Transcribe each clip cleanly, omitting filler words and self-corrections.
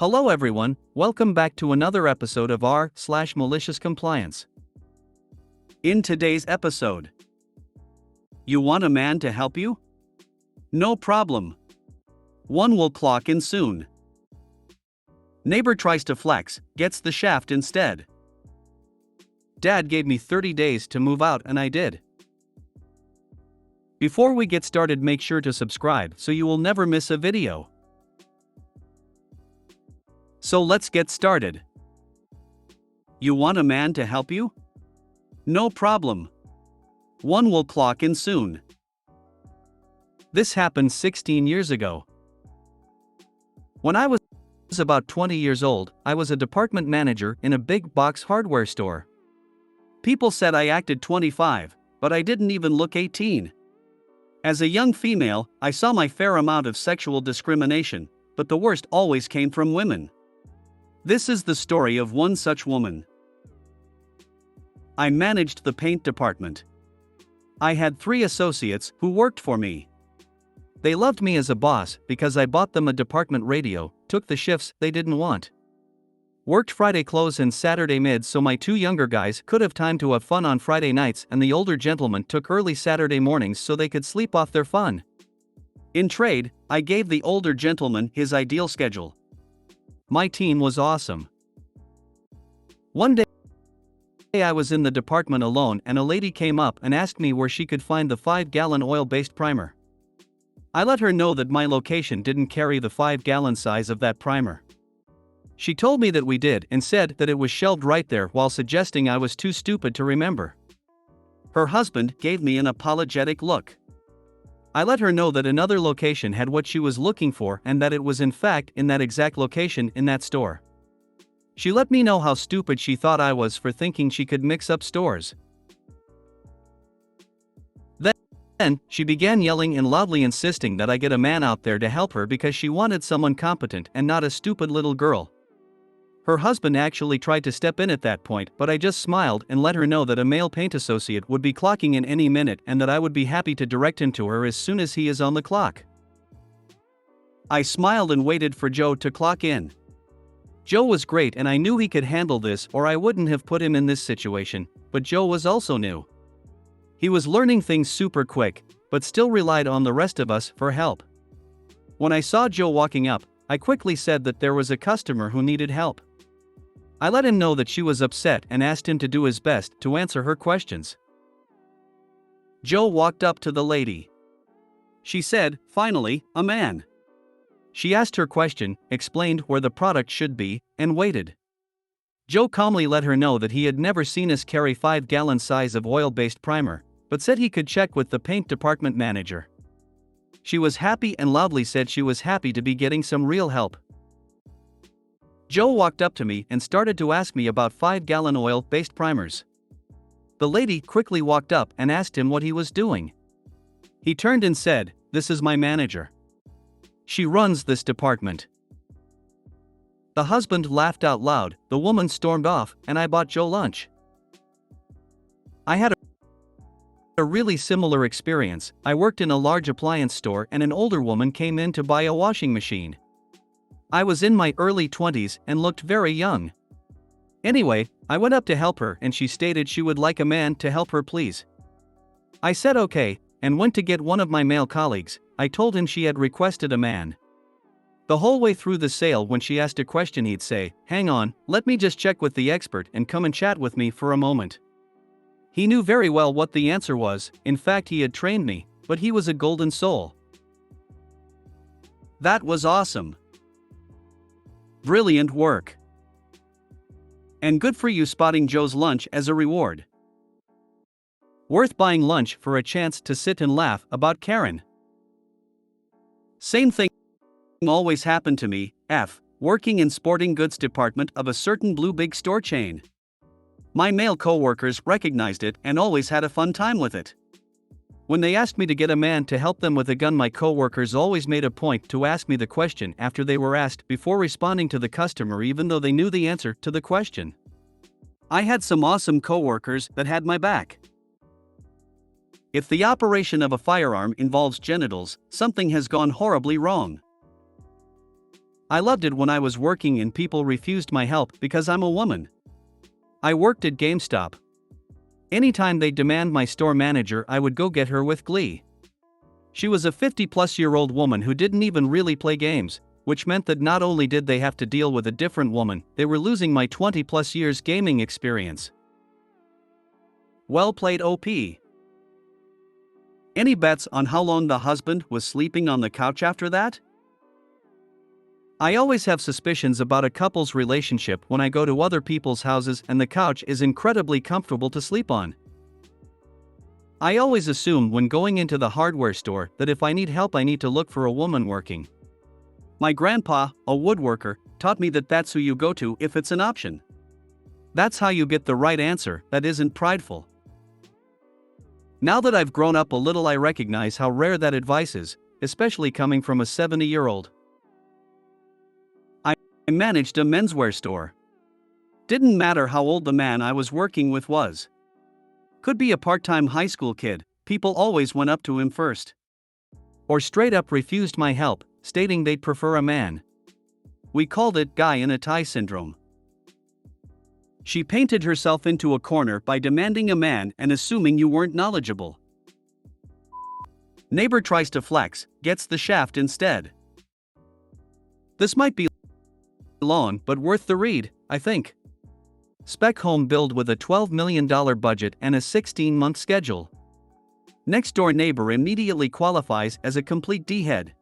Hello everyone, welcome back to another episode of r/Malicious Compliance. In today's episode, you want a man to help you? No problem. One will clock in soon. Neighbor tries to flex, gets the shaft instead. Dad gave me 30 days to move out and I did. Before we get started, make sure to subscribe so you will never miss a video. So let's get started. You want a man to help you? No problem. One will clock in soon. This happened 16 years ago. When I was about 20 years old, I was a department manager in a big box hardware store. People said I acted 25, but I didn't even look 18. As a young female, I saw my fair amount of sexual discrimination, but the worst always came from women. This is the story of one such woman. I managed the paint department. I had 3 associates who worked for me. They loved me as a boss because I bought them a department radio, took the shifts they didn't want. Worked Friday close and Saturday mids so my 2 younger guys could have time to have fun on Friday nights, and the older gentlemen took early Saturday mornings so they could sleep off their fun. In trade, I gave the older gentleman his ideal schedule. My team was awesome. One day I was in the department alone and a lady came up and asked me where she could find the 5-gallon oil-based primer. I let her know that my location didn't carry the 5-gallon size of that primer. She told me that we did and said that it was shelved right there while suggesting I was too stupid to remember. Her husband gave me an apologetic look. I let her know that another location had what she was looking for and that it was in fact in that exact location in that store. She let me know how stupid she thought I was for thinking she could mix up stores. Then, she began yelling and loudly insisting that I get a man out there to help her because she wanted someone competent and not a stupid little girl. Her husband actually tried to step in at that point, but I just smiled and let her know that a male paint associate would be clocking in any minute and that I would be happy to direct him to her as soon as he is on the clock. I smiled and waited for Joe to clock in. Joe was great and I knew he could handle this or I wouldn't have put him in this situation, but Joe was also new. He was learning things super quick, but still relied on the rest of us for help. When I saw Joe walking up, I quickly said that there was a customer who needed help. I let him know that she was upset and asked him to do his best to answer her questions. Joe walked up to the lady. She said, "Finally, a man." She asked her question, explained where the product should be, and waited. Joe calmly let her know that he had never seen us carry 5-gallon size of oil-based primer, but said he could check with the paint department manager. She was happy and loudly said she was happy to be getting some real help. Joe walked up to me and started to ask me about 5-gallon oil-based primers. The lady quickly walked up and asked him what he was doing. He turned and said, "This is my manager. She runs this department." The husband laughed out loud, the woman stormed off, and I bought Joe lunch. I had a really similar experience. I worked in a large appliance store and an older woman came in to buy a washing machine. I was in my early 20s and looked very young. Anyway, I went up to help her and she stated she would like a man to help her please. I said okay, and went to get one of my male colleagues. I told him she had requested a man. The whole way through the sale when she asked a question he'd say, "Hang on, let me just check with the expert and come and chat with me for a moment." He knew very well what the answer was, in fact he had trained me, but he was a golden soul. That was awesome. Brilliant work. And good for you spotting Joe's lunch as a reward. Worth buying lunch for a chance to sit and laugh about Karen. Same thing always happened to me, working in sporting goods department of a certain blue big store chain. My male co-workers recognized it and always had a fun time with it. When they asked me to get a man to help them with a gun, my co-workers always made a point to ask me the question after they were asked before responding to the customer even though they knew the answer to the question. I had some awesome co-workers that had my back. If the operation of a firearm involves genitals, something has gone horribly wrong. I loved it when I was working and people refused my help because I'm a woman. I worked at GameStop. Anytime they'd demand my store manager, I would go get her with glee. She was a 50-plus-year-old woman who didn't even really play games, which meant that not only did they have to deal with a different woman, they were losing my 20-plus years gaming experience. Well played, OP. Any bets on how long the husband was sleeping on the couch after that? I always have suspicions about a couple's relationship when I go to other people's houses and the couch is incredibly comfortable to sleep on. I always assume when going into the hardware store that if I need help I need to look for a woman working. My grandpa, a woodworker, taught me that that's who you go to if it's an option. That's how you get the right answer that isn't prideful. Now that I've grown up a little, I recognize how rare that advice is, especially coming from a 70-year-old. I managed a menswear store. Didn't matter how old the man I was working with was. Could be a part-time high school kid, people always went up to him first. Or straight up refused my help, stating they'd prefer a man. We called it guy in a tie syndrome. She painted herself into a corner by demanding a man and assuming you weren't knowledgeable. Neighbor tries to flex, gets the shaft instead. This might be long but worth the read, I think. Spec home build with a $12 million budget and a 16-month schedule. Next door neighbor immediately qualifies as a complete D-head.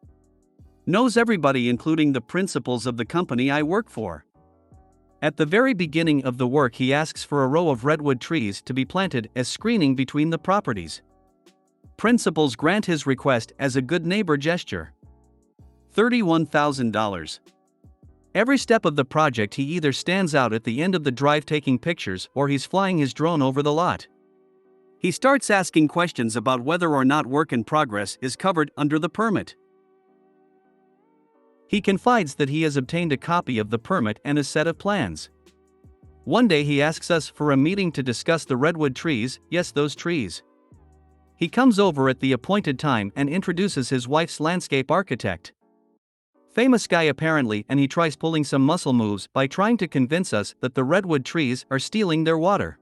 Knows everybody including the principals of the company I work for. At the very beginning of the work he asks for a row of redwood trees to be planted as screening between the properties. Principals grant his request as a good neighbor gesture. $31,000. Every step of the project he either stands out at the end of the drive taking pictures or he's flying his drone over the lot. He starts asking questions about whether or not work in progress is covered under the permit. He confides that he has obtained a copy of the permit and a set of plans. One day he asks us for a meeting to discuss the redwood trees, yes, those trees. He comes over at the appointed time and introduces his wife's landscape architect. Famous guy apparently, and he tries pulling some muscle moves by trying to convince us that the redwood trees are stealing their water.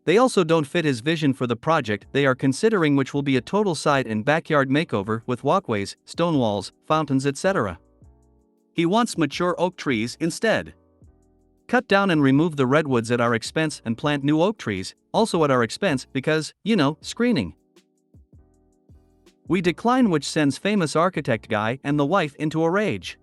They also don't fit his vision for the project they are considering, which will be a total side and backyard makeover with walkways, stone walls, fountains, etc. He wants mature oak trees instead. Cut down and remove the redwoods at our expense and plant new oak trees, also at our expense because, screening. We decline, which sends famous architect guy and the wife into a rage.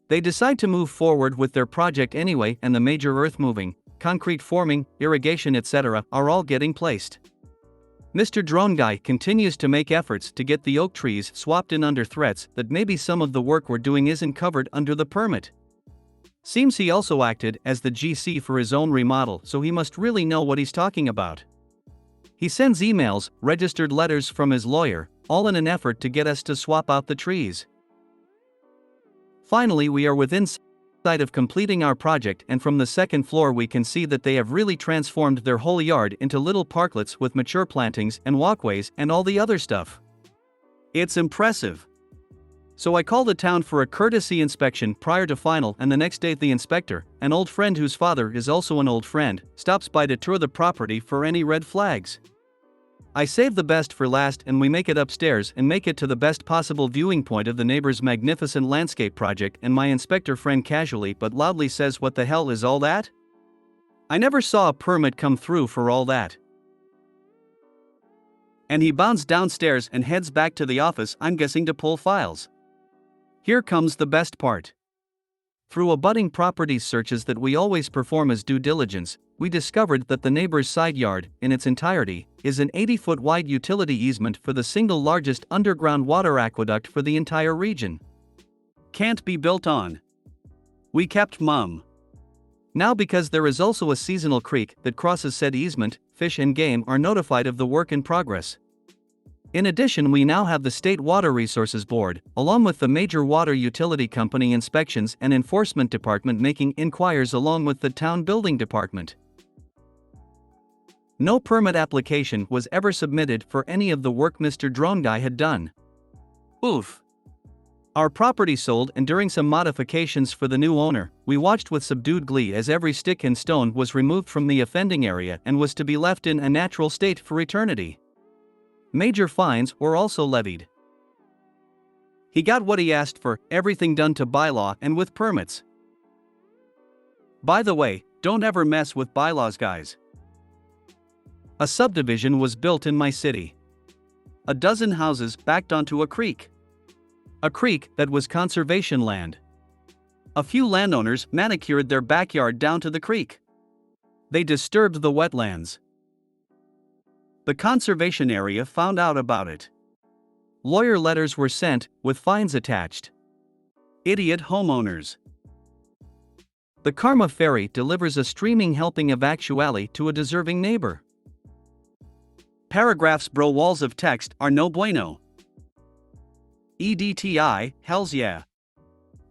They decide to move forward with their project anyway, and the major earth moving, concrete forming, irrigation, etc. are all getting placed. Mr. Drone Guy continues to make efforts to get the oak trees swapped in under threats that maybe some of the work we're doing isn't covered under the permit. Seems he also acted as the GC for his own remodel, so he must really know what he's talking about. He sends emails, registered letters from his lawyer, all in an effort to get us to swap out the trees. Finally, we are within sight of completing our project, and from the second floor we can see that they have really transformed their whole yard into little parklets with mature plantings and walkways and all the other stuff. It's impressive. So I call the town for a courtesy inspection prior to final, and the next day the inspector, an old friend whose father is also an old friend, stops by to tour the property for any red flags. I save the best for last and we make it upstairs and make it to the best possible viewing point of the neighbor's magnificent landscape project, and my inspector friend casually but loudly says, "What the hell is all that? I never saw a permit come through for all that." And he bounds downstairs and heads back to the office, I'm guessing to pull files. Here comes the best part. Through abutting properties searches that we always perform as due diligence, we discovered that the neighbor's side yard, in its entirety, is an 80-foot wide utility easement for the single largest underground water aqueduct for the entire region. Can't be built on. We kept mum. Now, because there is also a seasonal creek that crosses said easement, fish and game are notified of the work in progress. In addition, we now have the State Water Resources Board, along with the major water utility company inspections and enforcement department making inquiries, along with the town building department. No permit application was ever submitted for any of the work Mr. Drone Guy had done. Oof. Our property sold, and during some modifications for the new owner, we watched with subdued glee as every stick and stone was removed from the offending area and was to be left in a natural state for eternity. Major fines were also levied. He got what he asked for, everything done to bylaw and with permits. By the way, don't ever mess with bylaws, guys. A subdivision was built in my city. A dozen houses backed onto a creek. A creek that was conservation land. A few landowners manicured their backyard down to the creek. They disturbed the wetlands. The conservation area found out about it. Lawyer letters were sent, with fines attached. Idiot homeowners. The Karma Fairy delivers a streaming helping of actuality to a deserving neighbor. Paragraphs bro walls of text are no bueno. EDTI, hells yeah.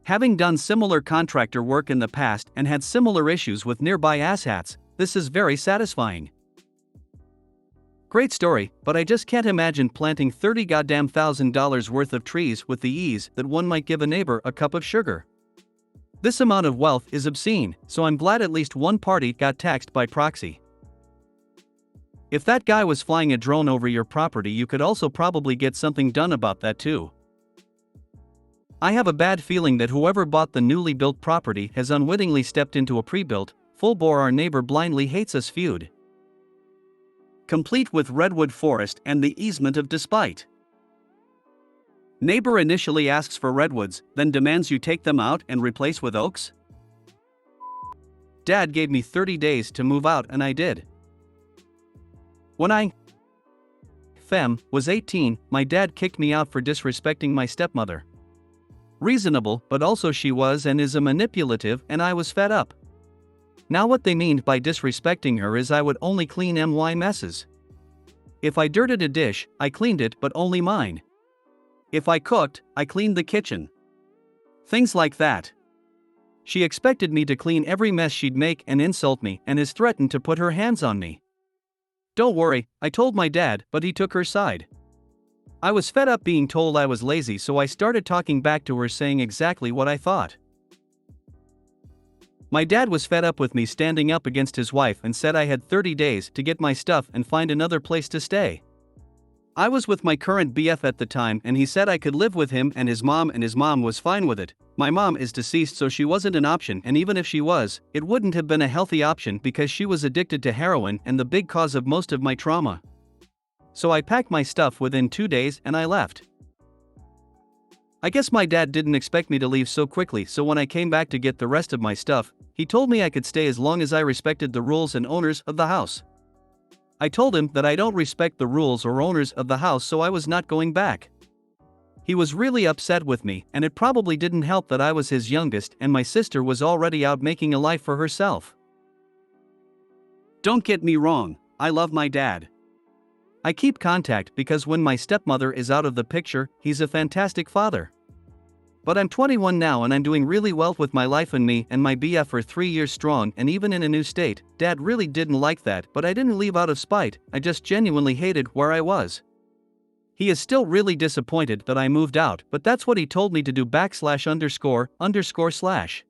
Having done similar contractor work in the past and had similar issues with nearby asshats, this is very satisfying. Great story, but I just can't imagine planting $30,000 worth of trees with the ease that one might give a neighbor a cup of sugar. This amount of wealth is obscene, so I'm glad at least one party got taxed by proxy. If that guy was flying a drone over your property, you could also probably get something done about that too. I have a bad feeling that whoever bought the newly built property has unwittingly stepped into a pre-built, full-bore our neighbor blindly hates us feud. Complete with redwood forest and the easement of despite. Neighbor initially asks for redwoods, then demands you take them out and replace with oaks? Dad gave me 30 days to move out and I did. When I was 18, my dad kicked me out for disrespecting my stepmother. Reasonable, but also she was and is a manipulative, and I was fed up. Now what they mean by disrespecting her is I would only clean my messes. If I dirted a dish, I cleaned it but only mine. If I cooked, I cleaned the kitchen. Things like that. She expected me to clean every mess she'd make and insult me and has threatened to put her hands on me. Don't worry, I told my dad, but he took her side. I was fed up being told I was lazy, so I started talking back to her saying exactly what I thought. My dad was fed up with me standing up against his wife and said I had 30 days to get my stuff and find another place to stay. I was with my current BF at the time and he said I could live with him and his mom was fine with it. My mom is deceased, so she wasn't an option, and even if she was, it wouldn't have been a healthy option because she was addicted to heroin and the big cause of most of my trauma. So I packed my stuff within 2 days and I left. I guess my dad didn't expect me to leave so quickly, so when I came back to get the rest of my stuff, he told me I could stay as long as I respected the rules and owners of the house. I told him that I don't respect the rules or owners of the house, so I was not going back. He was really upset with me, and it probably didn't help that I was his youngest and my sister was already out making a life for herself. Don't get me wrong, I love my dad. I keep contact because when my stepmother is out of the picture, he's a fantastic father. But I'm 21 now and I'm doing really well with my life, and me and my BF are 3 years strong and even in a new state. Dad really didn't like that, but I didn't leave out of spite, I just genuinely hated where I was. He is still really disappointed that I moved out, but that's what he told me to do /__/.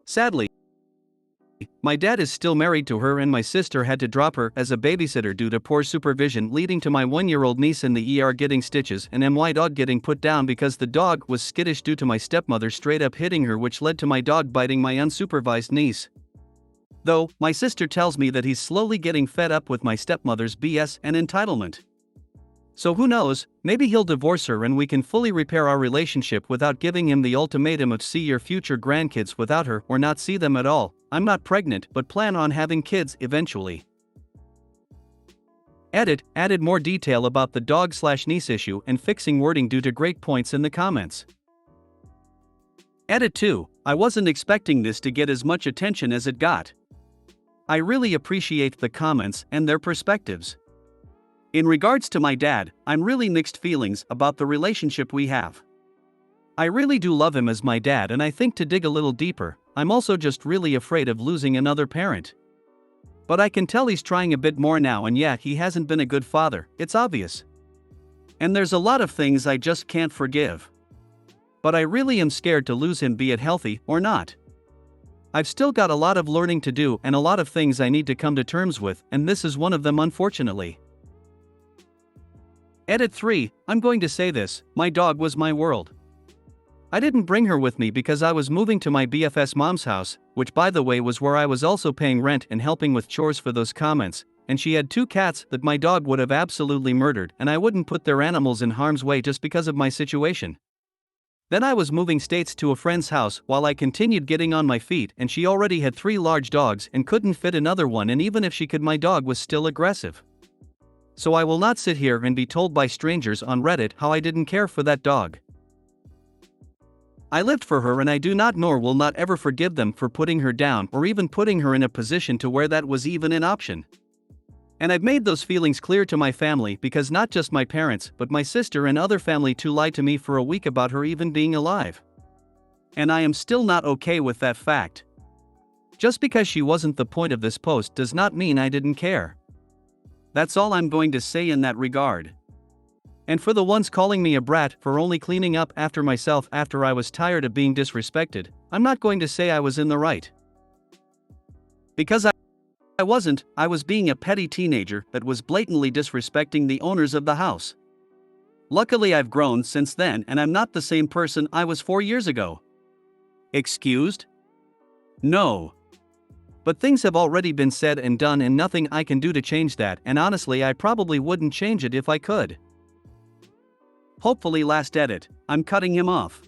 Sadly, my dad is still married to her and my sister had to drop her as a babysitter due to poor supervision, leading to my 1-year-old niece in the ER getting stitches and my dog getting put down because the dog was skittish due to my stepmother straight up hitting her, which led to my dog biting my unsupervised niece. Though, my sister tells me that he's slowly getting fed up with my stepmother's BS and entitlement. So who knows, maybe he'll divorce her and we can fully repair our relationship without giving him the ultimatum of see your future grandkids without her or not see them at all. I'm not pregnant but plan on having kids eventually. Edit, added more detail about the dog/niece issue and fixing wording due to great points in the comments. Edit 2, I wasn't expecting this to get as much attention as it got. I really appreciate the comments and their perspectives. In regards to my dad, I'm really mixed feelings about the relationship we have. I really do love him as my dad, and I think to dig a little deeper, I'm also just really afraid of losing another parent. But I can tell he's trying a bit more now, and yeah, he hasn't been a good father, it's obvious. And there's a lot of things I just can't forgive. But I really am scared to lose him, be it healthy or not. I've still got a lot of learning to do and a lot of things I need to come to terms with, and this is one of them, unfortunately. Edit 3, I'm going to say this, my dog was my world. I didn't bring her with me because I was moving to my BFS mom's house, which by the way was where I was also paying rent and helping with chores for those comments, and she had 2 cats that my dog would have absolutely murdered, and I wouldn't put their animals in harm's way just because of my situation. Then I was moving states to a friend's house while I continued getting on my feet, and she already had 3 large dogs and couldn't fit another one, and even if she could, my dog was still aggressive. So I will not sit here and be told by strangers on Reddit how I didn't care for that dog. I lived for her, and I do not nor will not ever forgive them for putting her down or even putting her in a position to where that was even an option. And I've made those feelings clear to my family, because not just my parents but my sister and other family too lied to me for a week about her even being alive. And I am still not okay with that fact. Just because she wasn't the point of this post does not mean I didn't care. That's all I'm going to say in that regard. And for the ones calling me a brat for only cleaning up after myself after I was tired of being disrespected, I'm not going to say I was in the right. Because I wasn't. I was being a petty teenager that was blatantly disrespecting the owners of the house. Luckily I've grown since then and I'm not the same person I was 4 years ago. Excused? No. But things have already been said and done and nothing I can do to change that, and honestly I probably wouldn't change it if I could. Hopefully last edit, I'm cutting him off.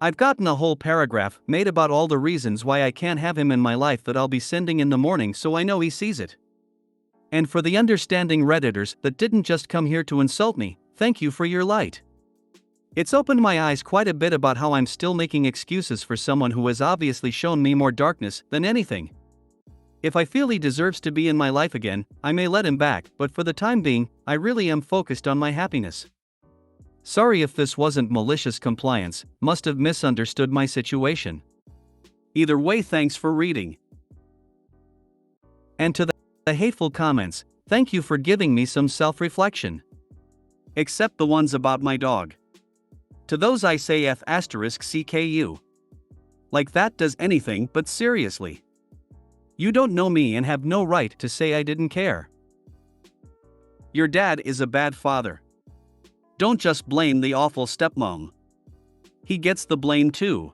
I've gotten a whole paragraph made about all the reasons why I can't have him in my life that I'll be sending in the morning, so I know he sees it. And for the understanding Redditors that didn't just come here to insult me, thank you for your light. It's opened my eyes quite a bit about how I'm still making excuses for someone who has obviously shown me more darkness than anything. If I feel he deserves to be in my life again, I may let him back, but for the time being, I really am focused on my happiness. Sorry if this wasn't malicious compliance, must have misunderstood my situation. Either way, thanks for reading. And to the hateful comments, thank you for giving me some self-reflection. Except the ones about my dog. To those I say F***CKU. Like that does anything, but seriously. You don't know me and have no right to say I didn't care. Your dad is a bad father. Don't just blame the awful stepmom. He gets the blame too.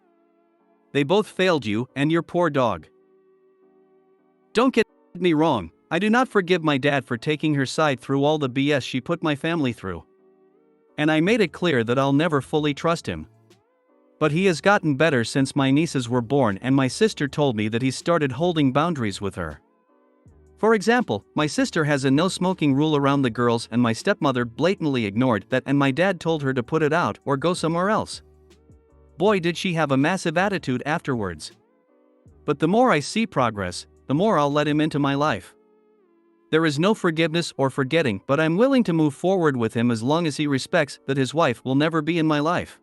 They both failed you and your poor dog. Don't get me wrong, I do not forgive my dad for taking her side through all the BS she put my family through. And I made it clear that I'll never fully trust him. But he has gotten better since my nieces were born, and my sister told me that he's started holding boundaries with her. For example, my sister has a no smoking rule around the girls, and my stepmother blatantly ignored that, and my dad told her to put it out or go somewhere else. Boy, did she have a massive attitude afterwards. But the more I see progress, the more I'll let him into my life. There is no forgiveness or forgetting, but I'm willing to move forward with him as long as he respects that his wife will never be in my life.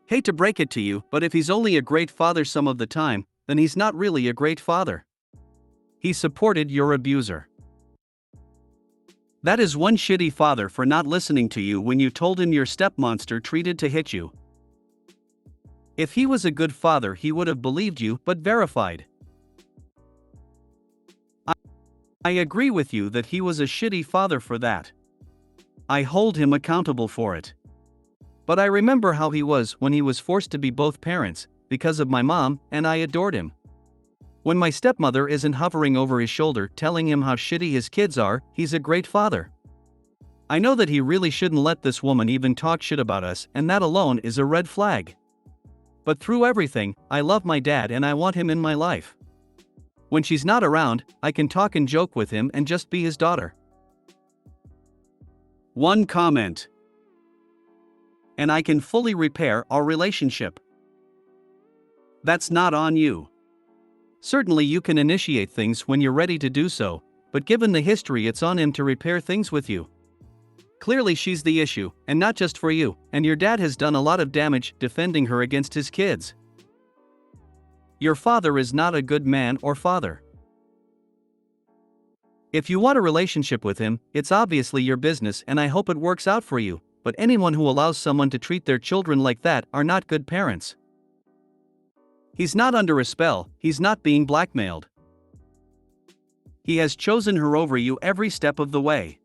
Hate to break it to you, but if he's only a great father some of the time, then he's not really a great father. He supported your abuser. That is one shitty father for not listening to you when you told him your stepmonster treated to hit you. If he was a good father, he would have believed you, but verified. I agree with you that he was a shitty father for that. I hold him accountable for it. But I remember how he was when he was forced to be both parents, because of my mom, and I adored him. When my stepmother isn't hovering over his shoulder telling him how shitty his kids are, he's a great father. I know that he really shouldn't let this woman even talk shit about us, and that alone is a red flag. But through everything, I love my dad and I want him in my life. When she's not around, I can talk and joke with him and just be his daughter. One comment. And I can fully repair our relationship. That's not on you. Certainly you can initiate things when you're ready to do so, but given the history, it's on him to repair things with you. Clearly she's the issue, and not just for you, and your dad has done a lot of damage defending her against his kids. Your father is not a good man or father. If you want a relationship with him, it's obviously your business and I hope it works out for you, but anyone who allows someone to treat their children like that are not good parents. He's not under a spell, he's not being blackmailed. He has chosen her over you every step of the way.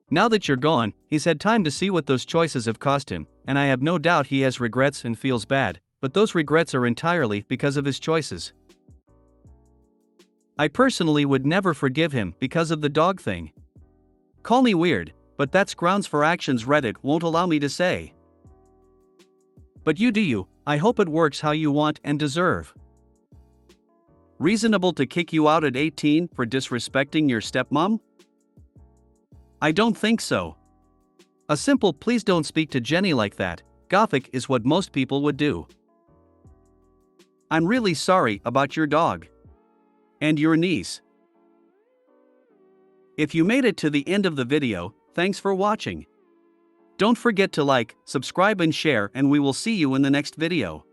Now that you're gone, he's had time to see what those choices have cost him, and I have no doubt he has regrets and feels bad, but those regrets are entirely because of his choices. I personally would never forgive him because of the dog thing. Call me weird, but that's grounds for actions Reddit won't allow me to say. But you do you, I hope it works how you want and deserve. Reasonable to kick you out at 18 for disrespecting your stepmom? I don't think so. A simple please don't speak to Jenny like that, Gothic, is what most people would do. I'm really sorry about your dog. And your niece. If you made it to the end of the video, thanks for watching. Don't forget to like, subscribe and share, and we will see you in the next video.